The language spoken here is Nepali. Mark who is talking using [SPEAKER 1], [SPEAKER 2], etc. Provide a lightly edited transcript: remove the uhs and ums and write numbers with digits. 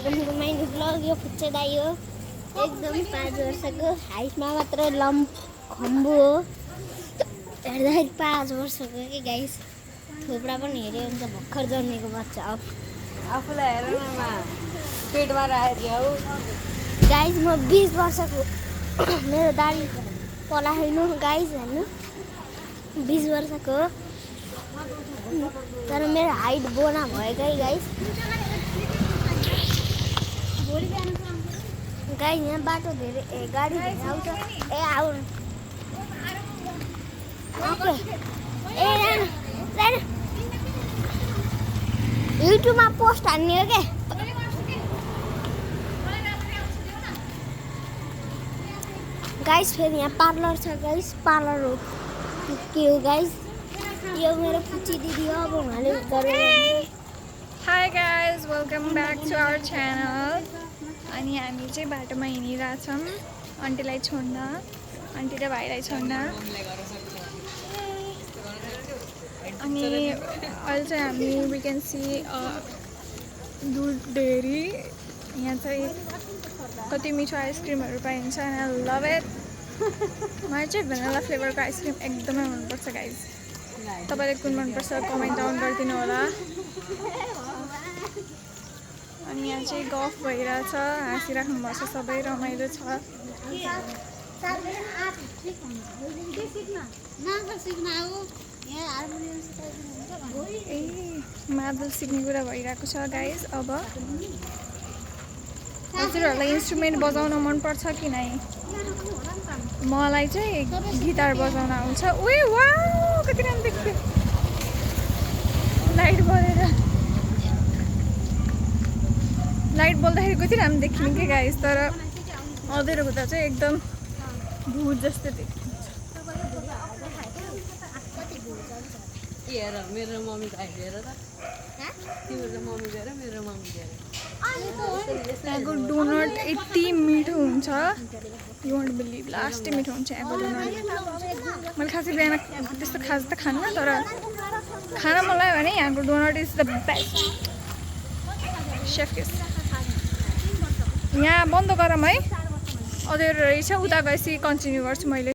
[SPEAKER 1] Welcome to my new blog. यो फुच्चे दाई हो, एकदम 5 वर्षको, हाइटमा मात्र खम्बु हो, हेर्दाखेरि 5 वर्षको कि गाइस। थोप्रा पनि हेऱ्यो हुन्छ, भर्खर जन्मेको बच्चा हो।
[SPEAKER 2] आफूलाई हेर्नमा पेटमा राखेको हो
[SPEAKER 1] गाइस। म 20 वर्षको, मेरो दाडी पलाइनु गाइस हेर्नु, 20 वर्षको हो, तर मेरो हाइट बोना भएकै गाइस। गाइस यहाँ बाटो धेरै गाडी धेरै आउँछ। ए आउ युट्युबमा पोस्ट हान्ने हो क्या गाइस। फेरि यहाँ पार्लर छ गाइस, पार्लर हो के हो गाइस। यो मेरो फुच्ची दिदी हो, अब उहाँले गरेर।
[SPEAKER 3] Hi guys, welcome back to our channel. अनि हामी चाहिँ बाटोमा हिँडिरहेछौँ आन्टीलाई छोड्न, आन्टी र भाइलाई छोड्न। अनि अहिले चाहिँ हामी वी क्यान सी दुध डेरी। यहाँ चाहिँ कति मिठो आइसक्रिमहरू पाइन्छ, आई लभ इट। मलाई चाहिँ भेनिला फ्लेभरको आइसक्रिम एकदमै मनपर्छ गाइज। तपाईँलाई कुन मनपर्छ कमेन्ट डाउन गरिदिनु होला। अनि यहाँ चाहिँ गफ भइरहेछ, हाँसिराख्नु भएको छ, सबै रमाइलो छ। ए मादल सिक्ने कुरा भइरहेको छ गाइज। अब हजुरहरूलाई इन्स्ट्रुमेन्ट बजाउन मनपर्छ कि नै? मलाई चाहिँ गिटार बजाउन आउँछ। उयो वाउ, कति राम्रो देख्यो लाइट बलेर। लाइट बल्दाखेरि कति राम्रो देखिने कि गाइस, तर अँधेरो हुँदा चाहिँ एकदम भुत जस्तो देखिन्छ।
[SPEAKER 2] हेर मेरो मम्मी हेर त, तिम्रो मम्मी हेर मेरो मम्मी हेर।
[SPEAKER 3] यहाँको डोनट यति मिठो हुन्छ, यु वन्ट बिलिभ, लास्टै मिठो हुन्छ यहाँको डोनट। मैले खासै बिहान त्यस्तो खास त खान्न, तर खाना मन लाग्यो भने यहाँको डोनट इज द बेस्ट। सेफकिस यहाँ बन्द गरौँ है, अँधेरो रहेछ, उता गएपछि कन्टिन्यू गर्छु मैले।